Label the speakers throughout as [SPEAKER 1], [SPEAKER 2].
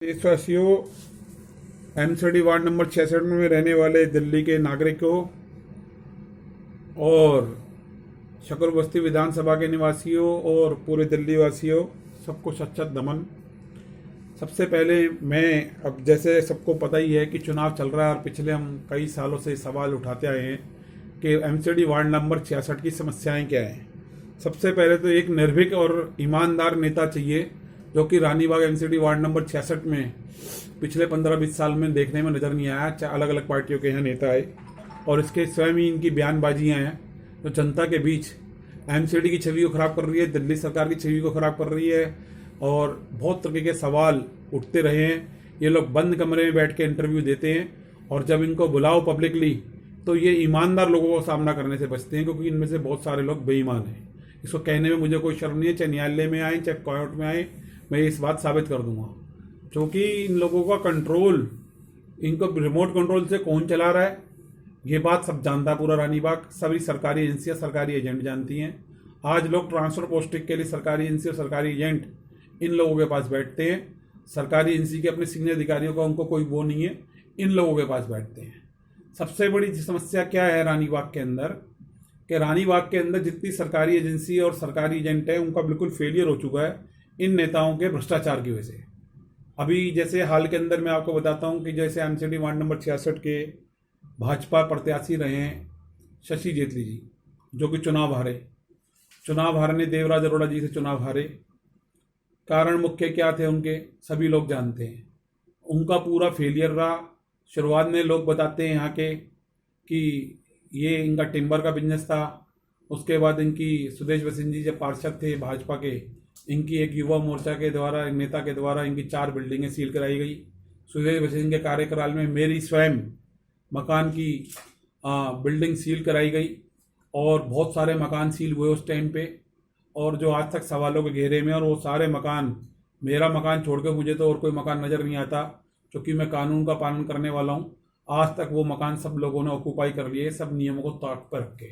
[SPEAKER 1] देशवासियों, MCD ward number 66 में रहने वाले दिल्ली के नागरिकों और शकल बस्ती विधानसभा के निवासियों और पूरे दिल्ली वासियों, सबको सच सच नमन। सबसे पहले मैं, अब जैसे सबको पता ही है कि चुनाव चल रहा है और पिछले हम कई सालों से सवाल उठाते आए हैं कि एमसीडी वार्ड नंबर 66 की समस्याएं क्या हैं। सबसे पहले तो एक निर्भीक और ईमानदार नेता चाहिए जो कि रानीबाग एमसीडी वार्ड नंबर 66 में पिछले 15-20 साल में देखने में नज़र नहीं आया। अलग अलग पार्टियों के यहाँ नेता आए और इसके स्वयं ही इनकी बयानबाजियाँ हैं जो जनता के बीच एमसीडी की छवि को ख़राब कर रही है, दिल्ली सरकार की छवि को ख़राब कर रही है और बहुत तरह के सवाल उठते रहे हैं। ये लोग बंद कमरे में बैठ के इंटरव्यू देते हैं और जब इनको बुलाओ पब्लिकली तो ये ईमानदार लोगों को सामना करने से बचते हैं, क्योंकि इनमें से बहुत सारे लोग बेईमान हैं। इसको कहने में मुझे कोई शर्म नहीं है, चाहे न्यायालय में आए चाहे कोर्ट में आए, मैं इस बात साबित कर दूंगा। क्योंकि इन लोगों का कंट्रोल, इनको रिमोट कंट्रोल से कौन चला रहा है ये बात सब जानता है पूरा रानीबाग। सभी सरकारी एजेंसियां, सरकारी एजेंट जानती हैं। आज लोग ट्रांसफर पोस्टिंग के लिए सरकारी एजेंसी और सरकारी एजेंट इन लोगों के पास बैठते हैं। सरकारी एजेंसी के अपने सीनियर अधिकारियों का उनको कोई वो नहीं है, इन लोगों के पास बैठते हैं। सबसे बड़ी समस्या क्या है रानीबाग के अंदर, कि रानीबाग के अंदर जितनी सरकारी एजेंसी और सरकारी एजेंट है उनका बिल्कुल फेलियर हो चुका है इन नेताओं के भ्रष्टाचार की वजह से। अभी जैसे हाल के अंदर मैं आपको बताता हूं कि जैसे एमसीडी वार्ड नंबर 66 के भाजपा प्रत्याशी रहे हैं शशि जेटली जी, जो कि चुनाव हारने देवराज अरोड़ा जी से चुनाव हारे। कारण मुख्य क्या थे उनके, सभी लोग जानते हैं। उनका पूरा फेलियर रहा। शुरुआत में लोग बताते हैं यहाँ के कि ये इनका टिम्बर का बिजनेस था। उसके बाद इनकी सुदेश बसिन जी जब पार्षद थे भाजपा के, इनकी एक युवा मोर्चा के द्वारा, एक नेता के द्वारा इनकी 4 बिल्डिंगें सील कराई गई। सुदेश बसिन के कार्यकाल में मेरी स्वयं मकान की बिल्डिंग सील कराई गई और बहुत सारे मकान सील हुए उस टाइम पे, और जो आज तक सवालों के घेरे में। और वो सारे मकान, मेरा मकान छोड़ के मुझे तो और कोई मकान नज़र नहीं आता, क्योंकि मैं कानून का पालन करने वाला हूँ। आज तक वो मकान सब लोगों ने ऑक्यूपाई कर लिए, सब नियमों को ताक पर रख के।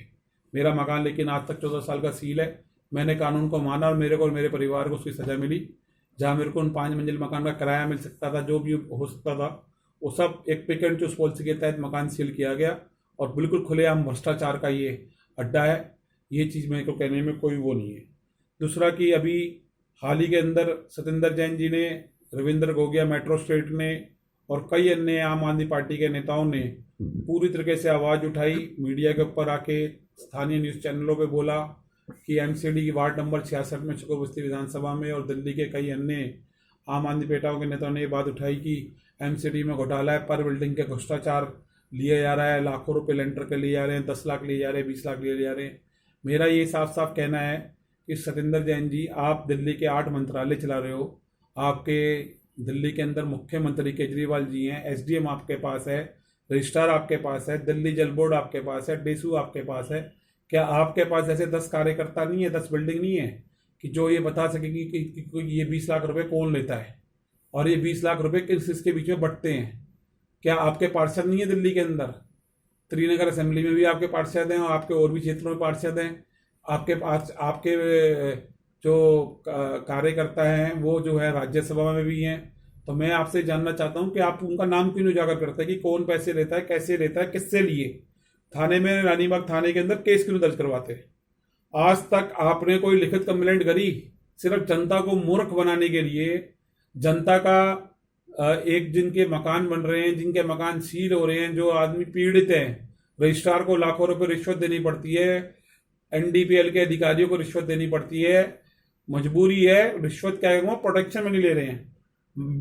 [SPEAKER 1] मेरा मकान लेकिन आज तक 14 साल का सील है। मैंने कानून को माना और मेरे को और मेरे परिवार को उसकी सज़ा मिली। जहाँ मेरे को उन 5 मंजिल मकान का किराया मिल सकता था, जो भी हो सकता था, वो सब एक पिक एंड चूज पॉलिसी के तहत मकान सील किया गया और बिल्कुल खुलेआम भ्रष्टाचार का ये अड्डा है। ये चीज़ मेरे को कहने में कोई वो नहीं है। दूसरा कि अभी हाल ही के अंदर सत्येंद्र जैन जी ने, रविंद्र गोगिया मेट्रो स्टेट ने और कई अन्य आम आदमी पार्टी के नेताओं ने पूरी तरीके से आवाज़ उठाई, मीडिया के ऊपर आके स्थानीय न्यूज़ चैनलों पे बोला कि एमसीडी की वार्ड नंबर 66 में शकल बस्ती विधानसभा में और दिल्ली के कई अन्य आम आदमी पार्टियों के नेताओं ने ये बात उठाई कि एमसीडी में घोटाला है, पर बिल्डिंग के भ्रष्टाचार लिया जा रहा है, लाखों रुपए लेंटर के लिए जा रहे हैं, 10 लाख लिए जा रहे हैं, 20 लाख लिए जा रहे हैं। मेरा ये साफ साफ कहना है कि सत्येंद्र जैन जी, आप दिल्ली के 8 मंत्रालय चला रहे हो। आपके दिल्ली के अंदर मुख्यमंत्री केजरीवाल जी हैं, एसडीएम आपके पास है, रजिस्ट्रार आपके पास है, दिल्ली जल बोर्ड आपके पास है, डेसू आपके पास है। क्या आपके पास ऐसे 10 कार्यकर्ता नहीं है, 10 बिल्डिंग नहीं है कि जो ये बता सके कि ये 20 लाख रुपए कौन लेता है और ये 20 लाख रुपए किसके बीच में बंटते हैं? क्या आपके पार्षद नहीं है दिल्ली के अंदर? त्रिनगर असेंबली में भी आपके पार्षद हैं और आपके और भी क्षेत्रों में पार्षद हैं। आपके पास आपके जो कार्यकर्ता हैं वो जो है राज्यसभा में भी हैं। तो मैं आपसे जानना चाहता हूं कि आप उनका नाम क्यों नहीं उजागर करते कि कौन पैसे लेता है, कैसे लेता है, किससे लिए? थाने में, रानीबाग थाने के अंदर केस क्यों दर्ज करवाते? आज तक आपने कोई लिखित कंप्लेंट करी? सिर्फ जनता को मूर्ख बनाने के लिए, जनता का एक जिनके मकान बन रहे हैं, जिनके मकान सील हो रहे हैं, जो आदमी पीड़ित हैं, रजिस्ट्रार को लाखों रुपए रिश्वत देनी पड़ती है, एनडीपीएल के अधिकारियों को रिश्वत देनी पड़ती है, मजबूरी है। रिश्वत क्या है, वो प्रोटेक्शन मनी ले रहे हैं।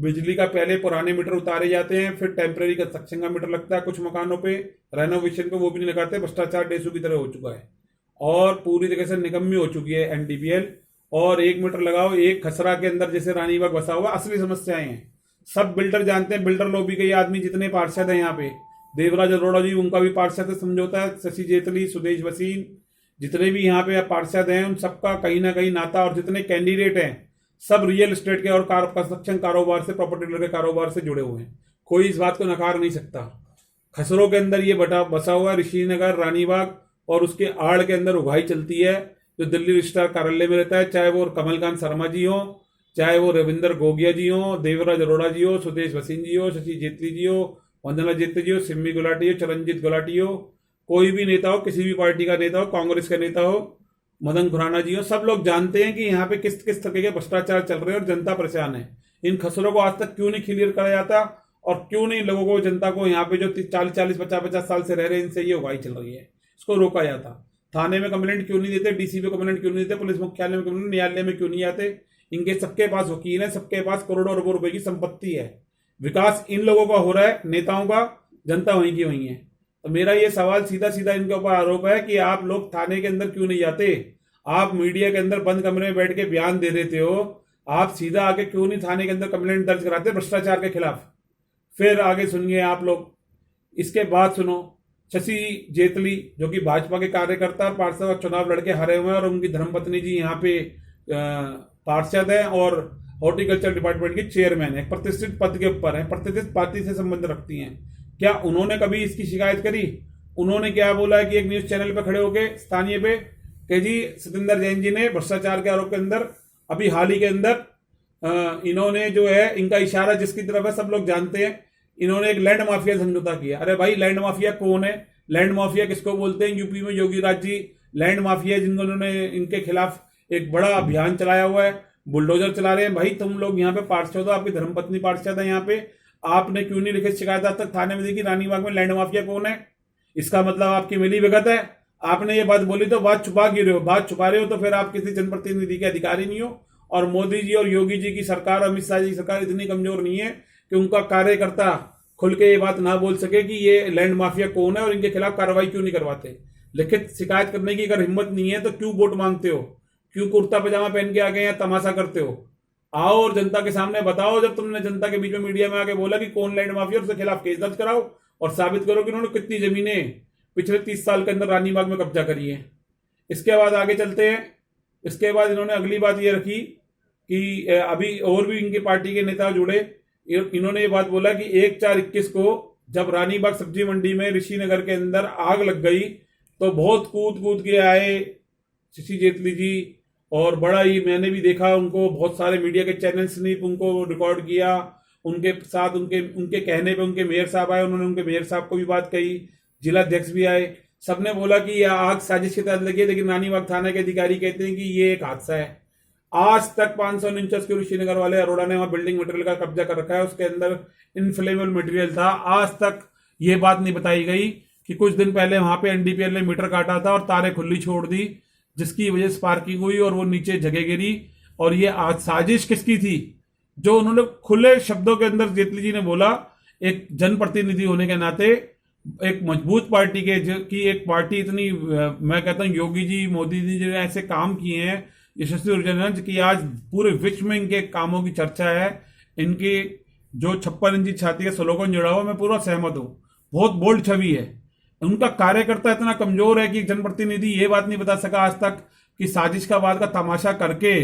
[SPEAKER 1] बिजली का पहले पुराने मीटर उतारे जाते हैं, फिर टेम्परेरी कंस्ट्रक्शन का मीटर लगता है कुछ मकानों पे, रेनोवेशन पे वो भी नहीं लगाते। भ्रष्टाचार डेसू की तरह हो चुका है और पूरी तरह से निकम्मी हो चुकी है एनडीपीएल। और 1 मीटर लगाओ, एक खसरा के अंदर जैसे रानीबाग बसा हुआ, असली समस्याएं हैं। सब बिल्डर जानते हैं, बिल्डर लॉबी के आदमी जितने पार्षद हैं यहाँ पे, देवराज अरोड़ा जी उनका भी पार्षद समझौता है, शशि जेटली, सुदेश बसीन, जितने भी यहाँ पे पार्षद हैं उन सबका कहीं ना कहीं नाता, और जितने कैंडिडेट हैं सब रियल एस्टेट के और कंस्ट्रक्शन कारोबार से, प्रॉपर्टी डीलर के कारोबार से जुड़े हुए हैं। कोई इस बात को नकार नहीं सकता। खसरों के अंदर ये बसा हुआ है ऋषिनगर, रानीबाग, और उसके आड़ के अंदर उगाही चलती है जो दिल्ली रजिस्ट्रार कार्यालय में रहता है, चाहे वो कमलकांत शर्मा जी हो, चाहे वो रविंद्र गोगिया जी हो, देवराज अरोड़ा जी हो, सुदेश भसीन जी हो, शशि जेटली जी हो, वंदना जेटली जी हो, सिम्मी गुलाटी हो, चरणजीत गुलाटी हो, कोई भी नेता हो, किसी भी पार्टी का नेता हो, कांग्रेस का नेता हो, मदन खुराना जी हो, सब लोग जानते हैं कि यहाँ पे किस किस तरह के भ्रष्टाचार चल रहे हैं और जनता परेशान है। इन खसरों को आज तक क्यों नहीं क्लियर करा जाता और क्यों नहीं लोगों को, जनता को यहाँ पे जो 40-40-50-50 साल से रह रहे हैं, इनसे ये उगाही चल रही है, इसको रोका जाता। थाने में कंप्लेंट क्यों नहीं देते, डीसी पे कंप्लेंट क्यों नहीं देते, पुलिस मुख्यालय में कंप्लेंट, न्यायालय में क्यों नहीं आते? इनके सबके पास वकील है, सबके पास करोड़ों अरबों रुपए की संपत्ति है। विकास इन लोगों का हो रहा है, नेताओं का, जनता वहीं की वहीं है। तो मेरा ये सवाल सीधा सीधा इनके ऊपर आरोप है कि आप लोग थाने के अंदर क्यों नहीं जाते? आप मीडिया के अंदर बंद कमरे में बैठ के बयान दे देते हो, आप सीधा आके क्यों नहीं थाने के अंदर कंप्लेंट दर्ज कराते भ्रष्टाचार के खिलाफ? फिर आगे सुनिए आप लोग, इसके बाद सुनो, शशि जेटली जो कि भाजपा के कार्यकर्ता और पार्षद चुनाव लड़के हारे हुए हैं और उनकी धर्मपत्नी जी यहाँ पे पार्षद है और हॉर्टिकल्चर डिपार्टमेंट की चेयरमैन है, प्रतिष्ठित पद के ऊपर है, प्रतिष्ठित पार्टी से संबंध रखती हैं। क्या उन्होंने कभी इसकी शिकायत करी? उन्होंने क्या बोला है कि एक न्यूज चैनल पे खड़े होके स्थानीय पे कि जी सतिंदर जैन जी ने भ्रष्टाचार के आरोप के अंदर अभी हाल ही के अंदर इन्होंने जो है, इनका इशारा जिसकी तरफ है सब लोग जानते हैं, इन्होंने एक लैंड माफिया समझौता किया। अरे भाई, लैंड माफिया कौन है? लैंड माफिया किसको बोलते हैं? यूपी में योगी राज जी लैंड माफिया, जिन्होंने इनके खिलाफ एक बड़ा अभियान चलाया हुआ है, बुलडोजर चला रहे हैं। भाई तुम लोग यहाँ पे पार्षद हो, आपकी धर्मपत्नी पार्षद है यहाँ पे, आपने क्यों नहीं लिखित शिकायत आज तक थाने में दी कि रानीबाग में लैंड माफिया कौन है? इसका मतलब आपकी मिली भगत है। आपने ये बात बोली तो बात छुपा क्यों रहे हो? बात छुपा रहे हो तो फिर आप किसी जनप्रतिनिधि के अधिकारी नहीं हो। और मोदी जी और योगी जी की सरकार, अमित शाह जी की सरकार इतनी कमजोर नहीं है कि उनका कार्यकर्ता खुल के ये बात ना बोल सके कि ये लैंड माफिया कौन है और इनके खिलाफ कार्रवाई क्यों नहीं करवाते। लिखित शिकायत करने की अगर हिम्मत नहीं है तो क्यों वोट मांगते हो? क्यों कुर्ता पजामा पहन के आगे यहाँ तमाशा करते हो? आओ और जनता के सामने बताओ, जब तुमने जनता के बीच में मीडिया में आके बोला कि कौन लैंड माफिया, उसके खिलाफ केस दर्ज कराओ और साबित करो कि उन्होंने कितनी जमीनें पिछले 30 साल के अंदर रानीबाग में कब्जा करी है। इसके बाद आगे चलते हैं। इसके बाद इन्होंने अगली बात ये रखी कि अभी और भी इनकी पार्टी के नेता जुड़े, इन्होंने ये बात बोला कि 1/4/21 को जब रानीबाग सब्जी मंडी में ऋषिनगर के अंदर आग लग गई तो बहुत कूद कूद के आए शशि जेटली जी, और बड़ा ही मैंने भी देखा उनको, बहुत सारे मीडिया के चैनल्स ने उनको रिकॉर्ड किया, उनके साथ उनके कहने पे उनके मेयर साहब आए, उन्होंने उनके मेयर साहब को भी बात कही, जिला अध्यक्ष भी आए, सबने बोला कि यह आग साजिश के तहत लगी है। लेकिन रानीबाग थाना के अधिकारी कहते हैं कि ये एक हादसा है। आज तक 549 के ऋषिनगर वाले अरोड़ा ने वहां बिल्डिंग मटेरियल का कब्जा कर रखा है, उसके अंदर इनफ्लेमेबल मटेरियल था। आज तक ये बात नहीं बताई गई कि कुछ दिन पहले वहां पे एनडीपीएल ने मीटर काटा था और तारे खुली छोड़ दी, जिसकी वजह से स्पार्किंग हुई और वो नीचे जगह गिरी। और ये आज साजिश किसकी थी? जो उन्होंने खुले शब्दों के अंदर जेटली जी ने बोला, एक जनप्रतिनिधि होने के नाते, एक मजबूत पार्टी के की एक पार्टी इतनी, मैं कहता हूँ योगी जी मोदी जी ने ऐसे काम किए हैं यशस्वी ऊर्जा की आज पूरे विश्व में इनके कामों की चर्चा है। इनकी जो 56 इंची छाती का स्लोगन जुड़ा हुआ, मैं पूरा सहमत हूँ, बहुत बोल्ड छवि है। उनका कार्यकर्ता इतना कमजोर है कि जनप्रतिनिधि ये बात नहीं बता सका आज तक कि साजिश का बाद का तमाशा करके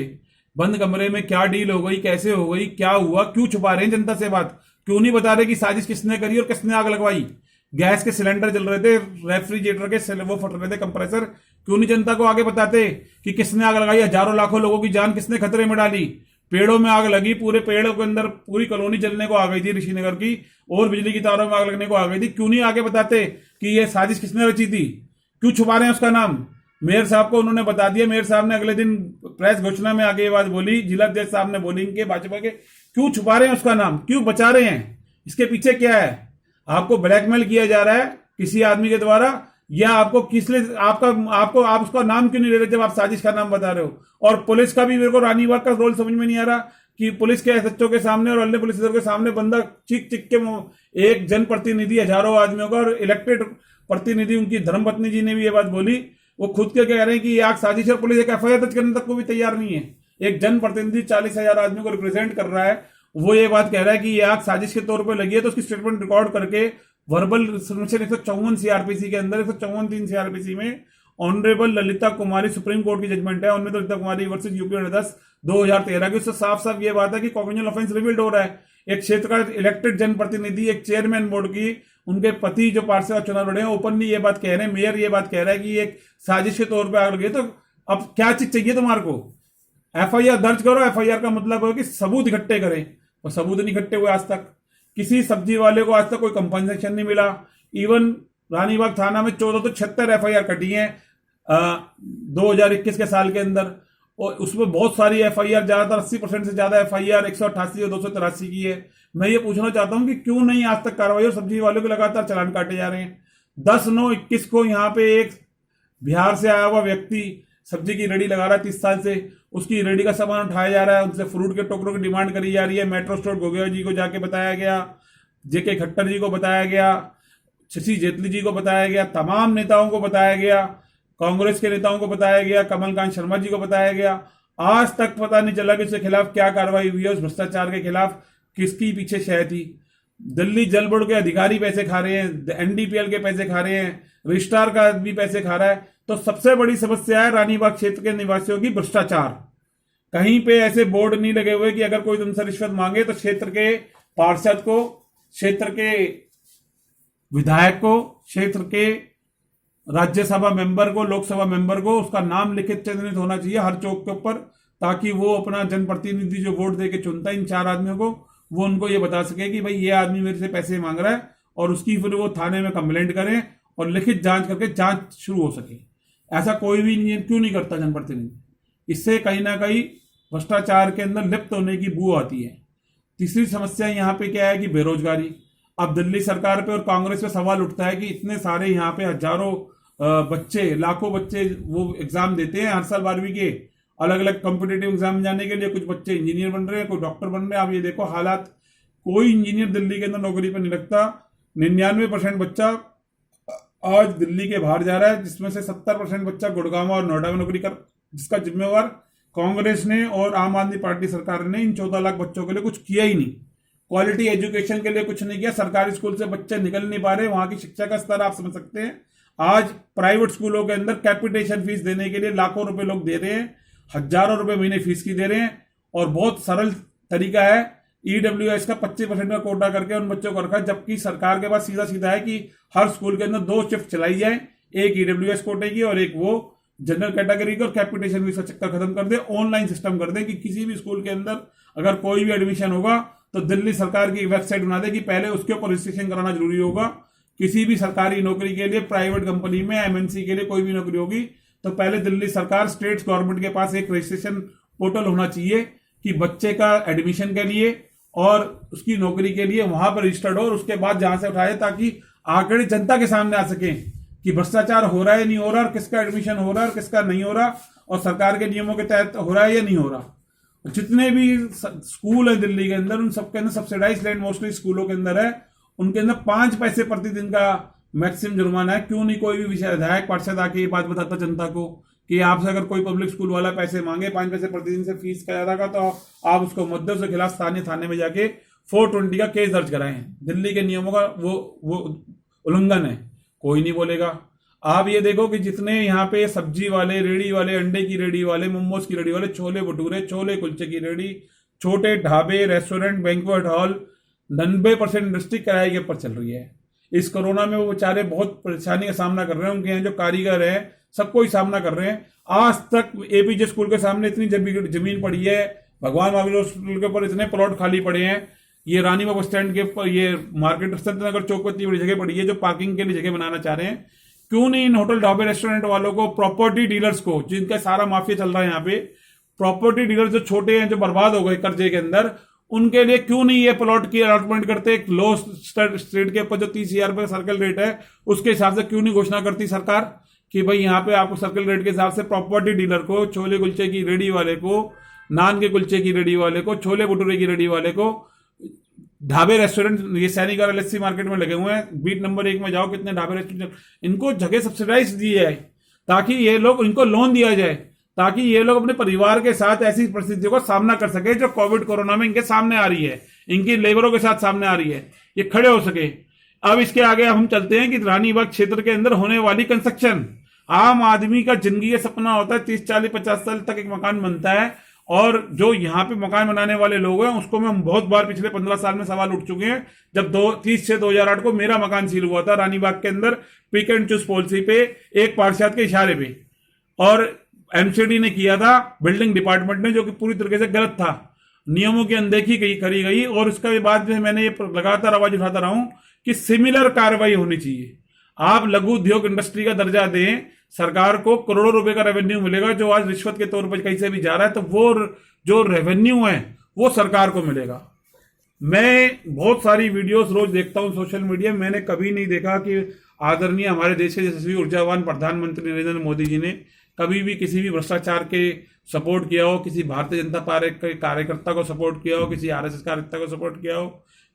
[SPEAKER 1] बंद कमरे में क्या डील हो गई, कैसे हो गई, क्या हुआ, क्यों छुपा रहे हैं जनता से बात? क्यों नहीं बता रहे कि साजिश किसने करी और किसने आग लगवाई? गैस के सिलेंडर जल रहे थे, रेफ्रिजरेटर के वो फट रहे थे, कंप्रेसर, क्यों नहीं जनता को आगे बताते कि किसने आग लगाई? हजारों लाखों लोगों की जान किसने खतरे में डाली? पेड़ों में आग लगी, पूरे पेड़ों के अंदर पूरी कॉलोनी जलने को आ गई थी ऋषिनगर की, और बिजली की तारों में आग लगने को आ गई थी। क्यों नहीं आगे बताते कि ये साजिश किसने रची थी? क्यों छुपा रहे हैं उसका नाम? मेयर साहब को उन्होंने बता दिया। मेयर साहब ने अगले दिन प्रेस घोषणा में आगे ये बात बोली, जिला अध्यक्ष साहब ने बोली इनके भाजपा के, क्यों छुपा रहे हैं उसका नाम? क्यों बचा रहे हैं? इसके पीछे क्या है? आपको ब्लैकमेल किया जा रहा है किसी आदमी के द्वारा, या आपको किस लिए आप उसका नाम क्यों नहीं ले रहे जब आप साजिश का नाम बता रहे हो? और पुलिस का भी मेरे को रानीबाग का रोल समझ में नहीं आ रहा कि पुलिस के एसएचओ के सामने और अन्य पुलिस अफसर के सामने बंदा चीख चीख के, एक जनप्रतिनिधि हजारों आदमियों का और इलेक्टेड प्रतिनिधि, उनकी धर्मपत्नी जी ने भी ये बात बोली, वो खुद के कह रहे हैं कि ये आग साजिश है, पुलिस एक एफआईआर दर्ज करने तक को भी तैयार नहीं है। एक जनप्रतिनिधि 40,000 आदमियों को रिप्रेजेंट कर रहा है, वो ये बात कह रहा है कि ये आग साजिश के तौर पर लगी है, तो उसकी स्टेटमेंट रिकॉर्ड करके वर्बल सबमिशन 154 सीआरपीसी के अंदर 154(3) सीआरपीसी में ऑनरेबल ललिता कुमारी सुप्रीम कोर्ट की जजमेंट है, उनमें तो ललिता कुमारी वर्सेस यूपी 10/2013 की, उससे साफ साफ ये बात है कि कॉग्निजनल ऑफेंस रिवील्ड हो रहा है। एक क्षेत्र का इलेक्टेड जनप्रतिनिधि, एक चेयरमैन बोर्ड की, उनके पति जो पार्षद चुनाव लड़े हैं, ओपनली ये बात कह रहे हैं, मेयर ये बात कह रहा है कि एक साजिश के तौर पर आग लगी है। तो अब क्या चीज चाहिए तुम्हारे को? एफआईआर दर्ज करो, एफआईआर का मतलब है कि सबूत इकट्ठे करें, और सबूत नहीं इकट्ठे हुए आज तक। किसी सब्जी वाले को आज तक कोई कंपनसेशन नहीं मिला। इवन रानीबाग थाना में 14 तो 76 एफआईआर कटी हैं 2021 के साल के अंदर, और उसमें बहुत सारी एफआईआर, ज्यादातर 80% से ज्यादा एफआईआर 188 और 283 की है। मैं ये पूछना चाहता हूं कि क्यों नहीं आज तक कार्रवाई, और सब्जी वालों के लगातार चालान काटे जा रहे हैं। 10/9/21 को यहाँ पे एक बिहार से आया हुआ व्यक्ति सब्जी की रेडी लगा रहा है 30 साल से, उसकी रेडी का सामान उठाया जा रहा है, उनसे फ्रूट के टोकरों की डिमांड करी जा रही है। मेट्रो स्टोर गोगोई जी को जाके बताया गया, जेके खट्टर जी को बताया गया, शशि जेटली जी को बताया गया, तमाम नेताओं को बताया गया, कांग्रेस के नेताओं को बताया गया, कमलकांत शर्मा जी को बताया गया। आज तक पता नहीं चला कि उसके खिलाफ क्या कार्रवाई हुई है, उस भ्रष्टाचार के खिलाफ किसकी पीछे शय थी। दिल्ली जल बोर्ड के अधिकारी पैसे खा रहे हैं, एनडीपीएल के पैसे खा रहे हैं, रजिस्ट्रार का भी पैसे खा रहा है। तो सबसे बड़ी समस्या है रानीबाग क्षेत्र के निवासियों की भ्रष्टाचार। कहीं पे ऐसे बोर्ड नहीं लगे हुए कि अगर कोई तुमसे रिश्वत मांगे तो क्षेत्र के पार्षद को, क्षेत्र के विधायक को, क्षेत्र के राज्यसभा मेंबर को, लोकसभा मेंबर को उसका नाम लिखित चिन्हित होना चाहिए हर चौक के ऊपर, ताकि वो अपना जनप्रतिनिधि जो वोट देके चुनता है इन 4 आदमियों को, वो उनको ये बता सके कि भाई ये आदमी मेरे से पैसे मांग रहा है, और उसकी फिर वो थाने में कंप्लेंट करें और लिखित जांच करके जांच शुरू हो सके। ऐसा कोई भी नहीं, क्यों नहीं करता जनप्रतिनिधि। इससे कहीं ना कहीं भ्रष्टाचार के अंदर लिप्त होने की बू आती है। तीसरी समस्या यहाँ पे क्या है कि बेरोजगारी। अब दिल्ली सरकार पे और कांग्रेस पे सवाल उठता है कि इतने सारे यहाँ पे हजारों बच्चे, लाखों बच्चे वो एग्जाम देते हैं हर साल 12वीं के, अलग अलग कॉम्पिटेटिव एग्जाम जाने के लिए। कुछ बच्चे इंजीनियर बन रहे हैं, कोई डॉक्टर बन रहे हैं। आप ये देखो हालात, कोई इंजीनियर दिल्ली के अंदर नौकरी पर नहीं लगता। 99% बच्चा आज दिल्ली के बाहर जा रहा है, जिसमें से 70% बच्चा गुड़गांव और नोएडा में नौकरी कर, जिसका जिम्मेवार कांग्रेस ने और आम आदमी पार्टी सरकार ने इन 14 लाख बच्चों के लिए कुछ किया ही नहीं। क्वालिटी एजुकेशन के लिए कुछ नहीं किया। सरकारी स्कूल से बच्चे निकल नहीं पा रहे, वहां की शिक्षा का स्तर आप समझ सकते हैं। आज प्राइवेट स्कूलों के अंदर कैपिटेशन फीस देने के लिए लाखों रुपए लोग दे रहे हैं, हजारों रुपए महीने फीस की दे रहे हैं, और बहुत सरल तरीका है ईडब्ल्यूएस का 25% का कोटा करके उन बच्चों को रखा है। जबकि सरकार के पास सीधा सीधा है कि हर स्कूल के अंदर 2 शिफ्ट चलाई जाए, एक ईडब्ल्यूएस कोटे की और एक वो जनरल कैटेगरी की, और कैपिटेशन फीस का चक्कर खत्म कर दे, ऑनलाइन सिस्टम कर दे कि किसी भी स्कूल के अंदर अगर कोई भी एडमिशन होगा तो दिल्ली सरकार की वेबसाइट बना दे कि पहले उसके ऊपर रजिस्ट्रेशन कराना जरूरी होगा। किसी भी सरकारी नौकरी के लिए, प्राइवेट कंपनी में, एमएनसी के लिए कोई भी नौकरी होगी तो पहले दिल्ली सरकार, स्टेट गवर्नमेंट के पास एक रजिस्ट्रेशन पोर्टल होना चाहिए कि बच्चे का एडमिशन के लिए और उसकी नौकरी के लिए वहां पर रजिस्टर्ड हो, और उसके बाद जहां से उठाए, ताकि आंकड़े जनता के सामने आ सके कि भ्रष्टाचार हो रहा है नहीं हो रहा, और किसका एडमिशन हो रहा है और किसका नहीं हो रहा, और सरकार के नियमों के तहत हो रहा है या नहीं हो रहा। जितने भी स्कूल है दिल्ली के अंदर, उन सबके अंदर सब्सिडाइज लैंड मोस्टली स्कूलों के अंदर है, उनके अंदर 5 पैसे प्रतिदिन का मैक्सिमम जुर्माना है। क्यों नहीं कोई भी विधायक पार्षद आके ये बात बताता जनता को कि आपसे अगर कोई पब्लिक स्कूल वाला पैसे मांगे 5 पैसे प्रतिदिन से फीस का ज्यादा का, तो आप उसको मुद्दों के खिलाफ स्थानीय थाने में जाके 420 का केस दर्ज कराएं। दिल्ली के नियमों का वो उल्लंघन है, कोई नहीं बोलेगा। आप ये देखो कि जितने यहाँ पे सब्जी वाले, रेडी वाले, अंडे की रेडी वाले, मोमोज की रेडी वाले, छोले भटूरे, छोले कुलचे की रेडी, छोटे ढाबे, रेस्टोरेंट, बैंक्वेट हॉल, 90% इंडस्ट्री किराए के ऊपर चल रही है। इस कोरोना में वो बेचारे बहुत परेशानी का सामना कर रहे हैं। उनके यहाँ जो कारीगर है सबको ही सामना कर रहे हैं। आज तक एपीजे स्कूल के सामने इतनी जमीन पड़ी है, भगवान महावीर हॉस्पिटल के ऊपर इतने प्लॉट खाली पड़े हैं, ये रानीबाग बस स्टैंड के ऊपर, ये मार्केट संतनगर चौक पर इतनी बड़ी जगह पड़ी है जो पार्किंग के लिए जगह बनाना चाह रहे हैं। क्यों नहीं इन होटल, ढाबे, रेस्टोरेंट वालों को, प्रॉपर्टी डीलर्स को, जिनका सारा माफिया चल रहा है यहाँ पे, प्रॉपर्टी डीलर्स जो छोटे हैं, जो बर्बाद हो गए कर्जे के अंदर, उनके लिए क्यों नहीं ये प्लॉट की अलॉटमेंट करते? एक लो स्टेट के ऊपर जो 30,000 रुपए सर्कल रेट है उसके हिसाब से क्यों नहीं घोषणा करती सरकार कि भाई यहाँ पे आपको सर्कल रेट के हिसाब से प्रॉपर्टी डीलर को, छोले कुलचे की रेडी वाले को, नान के कुलचे की रेडी वाले को, छोले भटूरे की रेडी वाले को, ढाबे रेस्टोरेंट, ये सैनिक और एलएससी मार्केट में लगे हुए हैं, बीट नंबर 1 में जाओ कितने ढाबे रेस्टोरेंट, इनको जगह सब्सिडाइज दी जाए ताकि ये लोग, इनको लोन दिया जाए ताकि ये लोग अपने परिवार के साथ ऐसी परिस्थितियों का सामना कर सके जो कोविड कोरोना में इनके सामने आ रही है, इनकी लेबरों के साथ सामने आ रही है, ये खड़े हो सके। अब इसके आगे हम चलते हैं कि रानीबाग क्षेत्र के अंदर होने वाली कंस्ट्रक्शन, आम आदमी का जिंदगी का सपना होता है 30, 40, 50 साल तक एक मकान बनता है, और जो यहाँ पे मकान बनाने वाले लोग हैं उसको मैं बहुत बार पिछले 15 साल में सवाल उठ चुके हैं। जब 30 से 2008 को मेरा मकान सील हुआ था रानीबाग के अंदर पिक एंड चूज पॉलिसी पे, एक पार्षद के इशारे पे, और एमसीडी ने किया था, बिल्डिंग डिपार्टमेंट ने, जो कि पूरी तरीके से गलत था, नियमों की अनदेखी करी गई। और उसके बाद में मैंने ये लगातार आवाज उठाता रहा हूं कि सिमिलर कार्रवाई होनी चाहिए। आप लघु उद्योग इंडस्ट्री का दर्जा दें, सरकार को करोड़ों रुपए का रेवेन्यू मिलेगा जो आज रिश्वत के तौर पर कहीं से भी जा रहा है, तो वो जो रेवेन्यू है वो सरकार को मिलेगा। मैं बहुत सारी वीडियोस रोज देखता हूं सोशल मीडिया में, मैंने कभी नहीं देखा कि आदरणीय हमारे देश के यशस्वी ऊर्जावान प्रधानमंत्री नरेंद्र मोदी जी ने कभी भी किसी भी भ्रष्टाचार के सपोर्ट किया हो, किसी भारतीय जनता पार्टी के कार्यकर्ता को सपोर्ट किया हो, किसी आरएसएस कार्यकर्ता को सपोर्ट किया हो,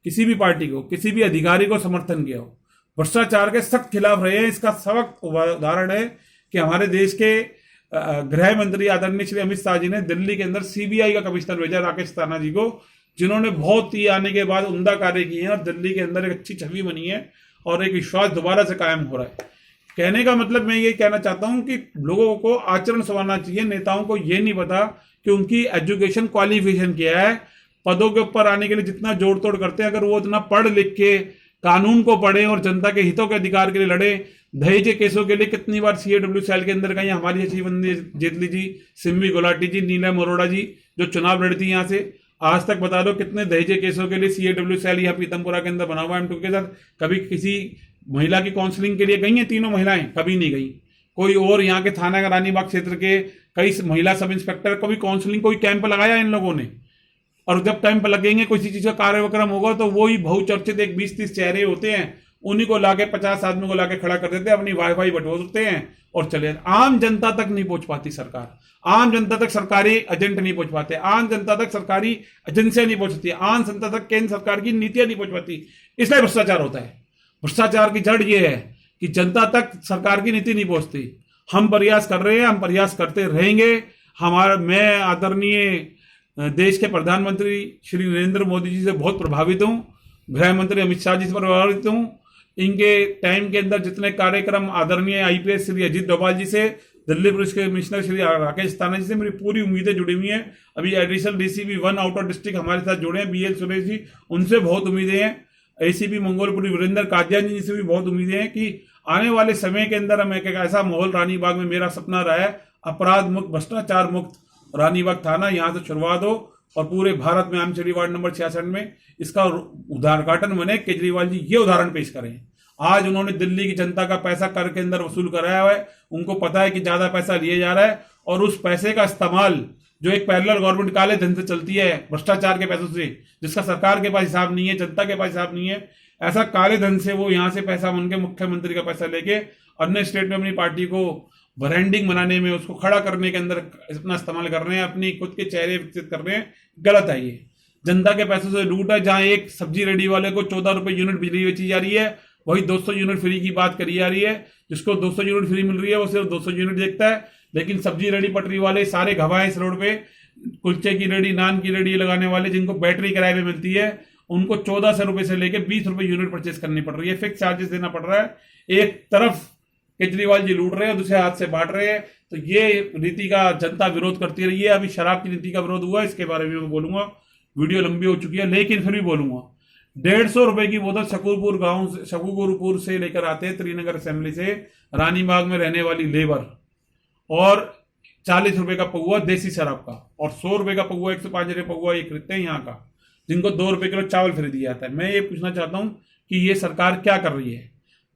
[SPEAKER 1] किसी भी पार्टी को, किसी भी अधिकारी को समर्थन किया हो। भ्रष्टाचार के सख्त खिलाफ रहे हैं। इसका सख्त उदाहरण है कि हमारे देश के गृह मंत्री आदरणीय श्री अमित शाह जी ने दिल्ली के अंदर सीबीआई का कमिश्नर भेजा राकेश ताना जी को, जिन्होंने बहुत ही आने के बाद उम्दा कार्य किए हैं और दिल्ली के अंदर एक अच्छी छवि बनी है और एक विश्वास दोबारा से कायम हो रहा है। कहने का मतलब मैं ये कहना चाहता हूं कि लोगों को आचरण संवारना चाहिए। नेताओं को ये नहीं पता कि उनकी एजुकेशन क्वालिफिकेशन क्या है। पदों के ऊपर आने के लिए जितना जोड़ तोड़ करते हैं, अगर वो इतना पढ़ लिख के कानून को पढ़े और जनता के हितों के अधिकार के लिए लड़े। दहेज के केसों के लिए कितनी बार सीएडब्ल्यू सेल के अंदर गई हमारी अच्छी बंदी जेटली जी, सिम्मी गुलाटी जी, नीलम अरोड़ा जी जो चुनाव लड़ती यहाँ से, आज तक बता दो कितने दहेज केसों के लिए सीएडब्ल्यू सेल यहाँ पीतमपुरा के अंदर बना हुआ है M2 के साथ। कभी किसी महिला की काउंसलिंग के लिए गई हैं तीनों महिलाएं? कभी नहीं गई। कोई और यहाँ के थाना रानीबाग क्षेत्र के कई महिला सब इंस्पेक्टर कभी काउंसलिंग, कोई कैंप लगाया इन लोगों ने? और जब कैंप लगेंगे किसी चीज का कार्यक्रम होगा तो वही बहुचर्चित एक 20-30 चेहरे होते हैं, उन्हीं को लाके 50 आदमी को लाके खड़ा कर देते हैं, अपनी वाईफाई बटोरते हैं और चले। आम जनता तक नहीं पहुंच पाती सरकार, आम जनता तक सरकारी एजेंट नहीं पहुंच पाते, आम जनता तक सरकारी एजेंसियां नहीं पहुंचती, आम जनता तक केंद्र सरकार की नीतियां नहीं पहुंच पाती। इसलिए भ्रष्टाचार होता है। भ्रष्टाचार की जड़ यह है कि जनता तक सरकार की नीति नहीं पहुंचती। हम प्रयास कर रहे हैं, हम प्रयास करते रहेंगे। मैं आदरणीय देश के प्रधानमंत्री श्री नरेंद्र मोदी जी से बहुत प्रभावित हूं, गृह मंत्री अमित शाह जी से प्रभावित हूं। इनके टाइम के अंदर जितने कार्यक्रम आदरणीय आईपीएस श्री अजीत डोभाल जी से, दिल्ली पुलिस के कमिश्नर श्री राकेश ताना जी से मेरी पूरी उम्मीदें जुड़ी हुई हैं। अभी additional DCP 1 out of district हमारे साथ जुड़े हैं, बीएल सुरेश जी, उनसे बहुत उम्मीदें हैं। एसीपी मंगोलपुरी वीरेंद्र कादियान जी से भी बहुत उम्मीदें हैं कि आने वाले समय के अंदर हम एक ऐसा माहौल रानीबाग में, मेरा सपना रहा है अपराध मुक्त, भ्रष्टाचार मुक्त रानीबाग थाना यहाँ से शुरुआत हो और पूरे भारत में आमचड़ी वार्ड नंबर 66 में इसका उद्घाटन बने। केजरीवाल जी ये उदाहरण पेश करें। आज उन्होंने दिल्ली की जनता का पैसा कर के अंदर वसूल कराया हुआ है, उनको पता है कि ज्यादा पैसा लिया जा रहा है और उस पैसे का इस्तेमाल जो एक पैरेलल गवर्नमेंट काले धन से चलती है, भ्रष्टाचार के पैसों से, जिसका सरकार के पास हिसाब नहीं है, जनता के पास हिसाब नहीं है, ऐसा काले धन से वो यहाँ से पैसा बन के मुख्यमंत्री का पैसा लेके अन्य स्टेट में अपनी पार्टी को ब्रांडिंग बनाने में, उसको खड़ा करने के अंदर अपना इस्तेमाल कर रहे हैं, अपनी खुद के चेहरे विकसित कर रहे हैं। गलत है ये। जनता के पैसों से लूट है। जहां एक सब्जी रेडी वाले को 14 रुपए यूनिट बिजली बेची जा रही है, वही 200 यूनिट फ्री की बात करी जा रही है। जिसको 200 यूनिट फ्री मिल रही है वो सिर्फ 200 यूनिट देखता है, लेकिन सब्जी रेडी पटरी वाले सारे घबाए इस रोड पे, कुलचे की रेडी, नान की रेडी लगाने वाले जिनको बैटरी किराए पे मिलती है, उनको 1400 रुपए से लेकर 20 रुपए यूनिट परचेस करनी पड़ रही है, फिक्स चार्जेस देना पड़ रहा है। एक तरफ केजरीवाल जी लूट रहे हैं, दूसरे हाथ से बांट रहे हैं। तो ये नीति का जनता विरोध करती रही है। अभी शराब की नीति का विरोध हुआ, इसके बारे में मैं बोलूंगा, वीडियो लंबी हो चुकी है लेकिन फिर भी बोलूंगा। 150 रुपए की बोतल शकूरपुर से लेकर आते हैं त्रिनगर असेंबली से रानीबाग में रहने वाली लेबर, और 40 रुपए का पौवा देसी शराब का, और 100 रुपए का पौवा, 105 रुपए पौवा ये खरीदते हैं यहाँ का, जिनको 2 रुपए किलो चावल फ्री दिया जाता है। मैं ये पूछना चाहता हूं कि ये सरकार क्या कर रही है।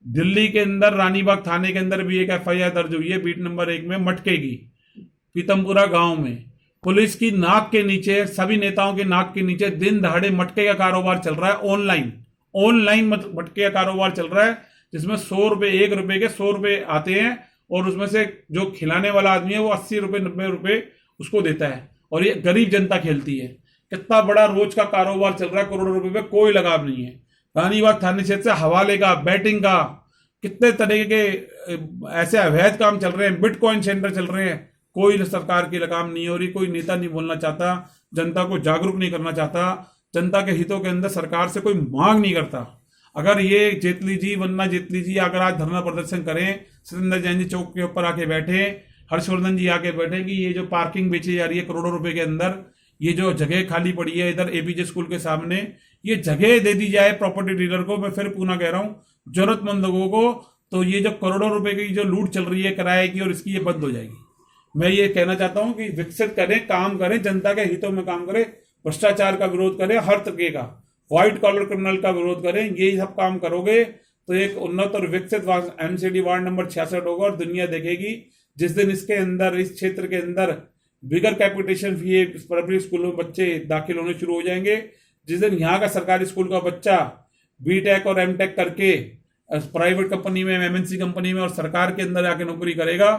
[SPEAKER 1] दिल्ली के अंदर रानीबाग थाने के अंदर भी एक एफआईआर दर्ज हुई है बीट नंबर 1 में, मटके की, पीतमपुरा गांव में। पुलिस की नाक के नीचे, सभी नेताओं के नाक के नीचे दिन दहाड़े मटके का कारोबार चल रहा है। ऑनलाइन मटके का कारोबार चल रहा है, जिसमें 100 रुपए, 1 रुपए के 100 रुपए आते हैं, और उसमें से जो खिलाने वाला आदमी है वो 80 रुपए 90 रुपए उसको देता है, और ये गरीब जनता खेलती है। कितना बड़ा रोज का कारोबार चल रहा है, करोड़ों रुपए पे कोई लगाव नहीं है। रानीबाग थाने क्षेत्र से हवाले का, बैटिंग का, कितने तरह के ऐसे अवैध काम चल रहे हैं, बिटकॉइन सेंटर चल रहे हैं, कोई सरकार की लगाम नहीं हो रही, कोई नेता नहीं बोलना चाहता, जनता को जागरूक नहीं करना चाहता, जनता के हितों के अंदर सरकार से कोई मांग नहीं करता। अगर ये जेटली जी, वन्ना जेटली जी अगर आज धरना प्रदर्शन करें, सत्येंद्र जैन जी चौक के ऊपर आके बैठे, हर्षवर्धन जी आके बैठे कि ये जो पार्किंग बेची जा रही है करोड़ों रुपए के अंदर, ये जो जगह खाली पड़ी है इधर एपीजे स्कूल के सामने, ये जगह दे दी जाए प्रॉपर्टी डीलर को। मैं फिर पुनः कह रहा हूं, जरूरतमंद लोगों को, तो ये जो करोड़ों रुपए की जो लूट चल रही है किराए की और इसकी, ये बंद हो जाएगी। मैं ये कहना चाहता हूं कि विकसित करें, काम करें, जनता के हितों में काम करें, भ्रष्टाचार का विरोध करें, हर तरीके का व्हाइट कॉलर क्रिमिनल का विरोध करें। यही सब काम करोगे तो एक उन्नत और विकसित एमसीडी वार्ड नंबर 66 होगा और दुनिया देखेगी। जिस दिन इसके अंदर, इस क्षेत्र के अंदर बिगर कैपिटेशन फी प्राइमरी स्कूलों में बच्चे दाखिल होने शुरू हो जाएंगे, जिस दिन यहाँ का सरकारी स्कूल का बच्चा बीटेक और एमटेक करके प्राइवेट कंपनी में, एमएनसी कंपनी में और सरकार के अंदर आके नौकरी करेगा,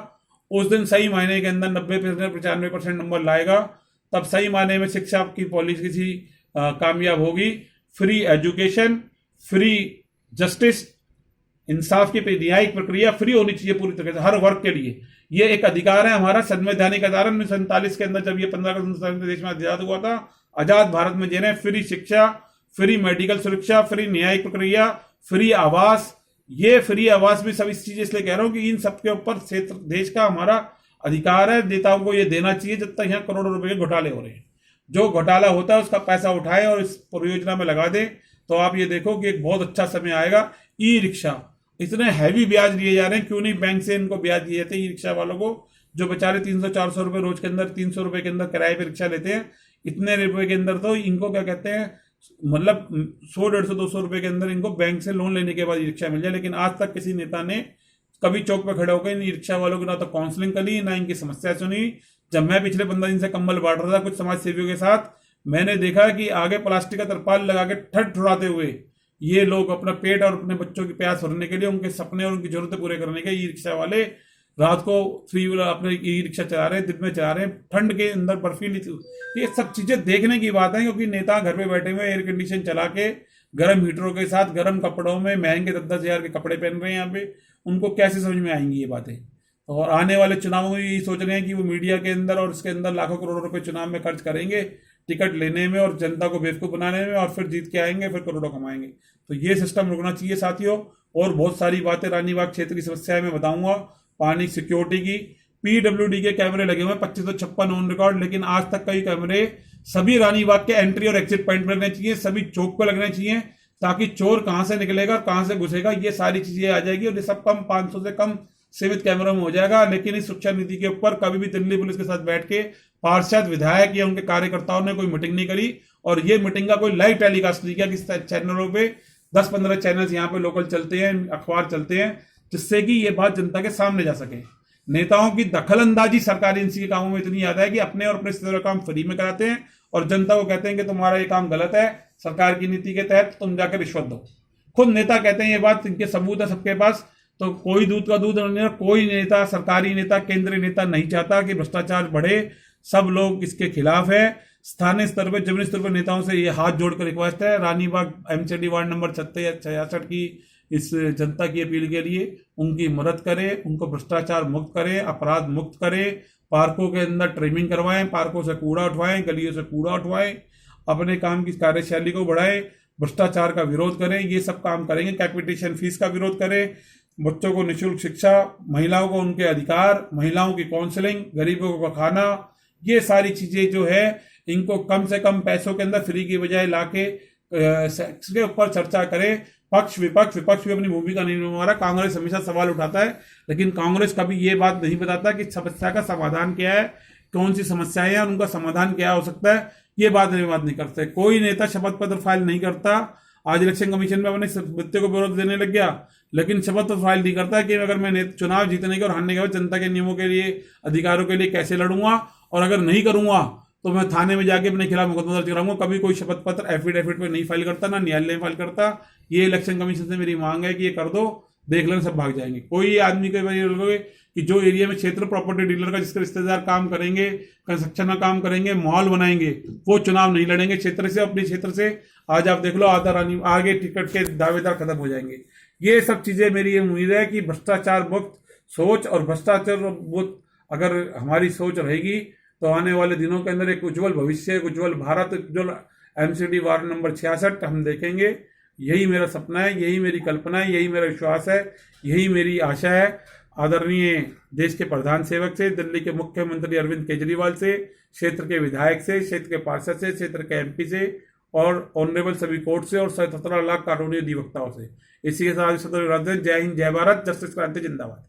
[SPEAKER 1] उस दिन सही मायने के अंदर 90% 95% नंबर लाएगा। तब सही मायने में शिक्षा की पॉलिसी कामयाब होगी। फ्री एजुकेशन, फ्री जस्टिस, इंसाफ की न्यायिक प्रक्रिया फ्री होनी चाहिए पूरी तरह से हर वर्ग के लिए। ये एक अधिकार है हमारा, संवैधानिक अधिकार। 1947 के अंदर जब ये 15 अगस्त देश में आजाद हुआ था, आजाद भारत में जिन्हें फ्री शिक्षा, फ्री मेडिकल सुरक्षा, फ्री न्यायिक प्रक्रिया, फ्री आवास, ये फ्री आवास भी सब इस चीज इसलिए कह रहा हूं कि इन सबके ऊपर क्षेत्र देश का हमारा अधिकार है। नेताओं को ये देना चाहिए जब तक यहाँ करोड़ों रुपए के घोटाले हो रहे हैं। जो घोटाला होता है उसका पैसा उठाए और इस परियोजना में लगा दे, तो आप ये देखो कि एक बहुत अच्छा समय आएगा। ई रिक्शा, इतने हैवी ब्याज लिए जा रहे हैं, क्यों नहीं बैंक से इनको ब्याज दिए जाते ई रिक्शा वालों को, जो बेचारे 300-400 रुपए रोज के अंदर, 300 रुपए के अंदर किराए पे रिक्शा लेते हैं। इतने रुपए के अंदर तो इनको क्या कहते हैं, मतलब 100, 150, 200 रुपए के अंदर इनको बैंक से लोन लेने के बाद ई रिक्शा मिल जाए। लेकिन आज तक किसी नेता ने कभी चौक पे खड़े होकर इन ई रिक्शा वालों की ना तो काउंसलिंग करी, ना इनकी समस्या सुनी। जब मैं पिछले 15 दिन से कंबल बांट रहा था कुछ समाज सेवियों के साथ, मैंने देखा कि आगे प्लास्टिक का तरपाल लगा के ठट ठुराते हुए ये लोग अपना पेट और अपने बच्चों की प्यास भरने के लिए, उनके सपने और उनकी जरूरतें पूरे करने के ई रिक्शा वाले रात को फ्री अपने ई रिक्शा चला रहे हैं, दिन में चला रहे हैं, ठंड के अंदर बर्फीली। ये सब चीजें देखने की बात है, क्योंकि नेता घर पे बैठे हुए एयर कंडीशन चला के गर्म हीटरों के साथ गर्म कपड़ों में महंगे 10-10 हजार के कपड़े पहन रहे हैं यहाँ पे। उनको कैसे समझ में आएंगी ये बातें? और आने वाले चुनावों में यही सोच रहे हैं कि वो मीडिया के अंदर और इसके अंदर लाखों करोड़ों रुपए चुनाव में खर्च करेंगे टिकट लेने में और जनता को बेवकूफ बनाने में, और फिर जीत के आएंगे, फिर करोड़ों कमाएंगे। तो ये सिस्टम रुकना चाहिए साथियों। और बहुत सारी बातें रानीबाग क्षेत्र की समस्या है मैं बताऊंगा। पानी, सिक्योरिटी की, पीडब्ल्यूडी के कैमरे लगे हुए 2556 ऑन रिकॉर्ड, लेकिन आज तक कई कैमरे सभी रानीबाग के एंट्री और एग्जिट पॉइंट पर लगने चाहिए, सभी चौक पर लगने चाहिए, ताकि चोर कहां से निकलेगा और कहां से घुसेगा ये सारी चीजें आ जाएगी। और ये सब कम 500 से कम सीमित कैमरों में हो जाएगा। लेकिन इस शिक्षा नीति के ऊपर कभी भी दिल्ली पुलिस के साथ बैठ के पार्षद, विधायक या उनके कार्यकर्ताओं ने कोई मीटिंग नहीं करी, और ये मीटिंग का कोई लाइव टेलीकास्ट नहीं किया। किस चैनलों पे 10-15 चैनल यहाँ पे लोकल चलते हैं, अखबार चलते हैं, जिससे कि ये बात जनता के सामने जा सके। नेताओं की दखलंदाजी सरकारी एजेंसी के कामों में इतनी ज्यादा है कि अपने और अपने रिश्तेदारों का काम फ्री में कराते हैं और जनता को कहते हैं कि तुम्हारा ये काम गलत है, सरकार की नीति के तहत तुम जाकर रिश्वत दो। खुद नेता कहते हैं ये बात, इनके सबूत है सबके पास। तो कोई दूध का दूध नहीं, कोई नेता, सरकारी नेता, केंद्रीय नेता नहीं चाहता कि भ्रष्टाचार बढ़े। सब लोग इसके खिलाफ है। स्थानीय स्तर पर, जमीनी स्तर पर नेताओं से ये हाथ जोड़कर रिक्वेस्ट है, रानीबाग एमसीडी वार्ड नंबर 66 की इस जनता की अपील के लिए उनकी मदद करें, उनको भ्रष्टाचार मुक्त करें, अपराध मुक्त करें, पार्कों के अंदर ट्रिमिंग करवाएं, पार्कों से कूड़ा उठवाएं, गलियों से कूड़ा उठवाएं, अपने काम की कार्यशैली को बढ़ाएं, भ्रष्टाचार का विरोध करें। ये सब काम करेंगे। कैपिटेशन फीस का विरोध करें, बच्चों को निःशुल्क शिक्षा, महिलाओं को उनके अधिकार, महिलाओं की काउंसलिंग, गरीबों का खाना, ये सारी चीजें जो है इनको कम से कम पैसों के अंदर फ्री की बजाय लाके इसके ऊपर चर्चा करें। पक्ष विपक्ष भी अपनी भूमिका नहीं निभा रहा। कांग्रेस हमेशा सवाल उठाता है, लेकिन कांग्रेस कभी ये बात नहीं बताता कि समस्या का समाधान क्या है, कौन सी समस्याएं हैं, उनका समाधान क्या हो सकता है। ये बात नहीं करते। कोई नेता शपथ पत्र फाइल नहीं करता। आज इलेक्शन कमीशन में अपने बच्चे को विरोध देने लग गया, लेकिन शपथ पत्र फाइल नहीं करता कि अगर मैं चुनाव जीतने के और हारने के बाद जनता के नियमों के लिए, अधिकारों के लिए कैसे लड़ूंगा, और अगर नहीं करूंगा तो मैं थाने में जाके अपने खिलाफ मुकदमा दर्ज कराऊंगा। कभी कोई शपथ पत्र एफिडेविट पे नहीं फाइल करता, ना न्यायालय में फाइल करता। ये इलेक्शन कमीशन से मेरी मांग है कि ये कर दो, देख लेना सब भाग जाएंगे। कोई आदमी को लगोगे कि जो एरिया में क्षेत्र प्रॉपर्टी डीलर का जिसके रिश्तेदार काम करेंगे, कंस्ट्रक्शन का काम करेंगे, मॉल बनाएंगे, वो चुनाव नहीं लड़ेंगे क्षेत्र से, अपने क्षेत्र से। आज आप देख लो, आगे टिकट के दावेदार खत्म हो जाएंगे। ये सब चीजें मेरी ये उम्मीद है कि भ्रष्टाचार मुक्त सोच और भ्रष्टाचार मुक्त अगर हमारी सोच रहेगी तो आने वाले दिनों के अंदर एक उज्जवल भविष्य, एक उज्जवल भारत, उज्जवल एमसीडी वार्ड नंबर 66 हम देखेंगे। यही मेरा सपना है, यही मेरी कल्पना है, यही मेरा विश्वास है, यही मेरी आशा है। आदरणीय देश के प्रधान सेवक से, दिल्ली के मुख्यमंत्री अरविंद केजरीवाल से, क्षेत्र के विधायक से, क्षेत्र के पार्षद से, क्षेत्र के एमपी से और ऑनरेबल सभी कोर्ट से और 17 लाख कानूनी अधिवक्ताओं से। इसी के साथ जय हिंद, जय भारत, जस्टिस क्रांति जिंदाबाद।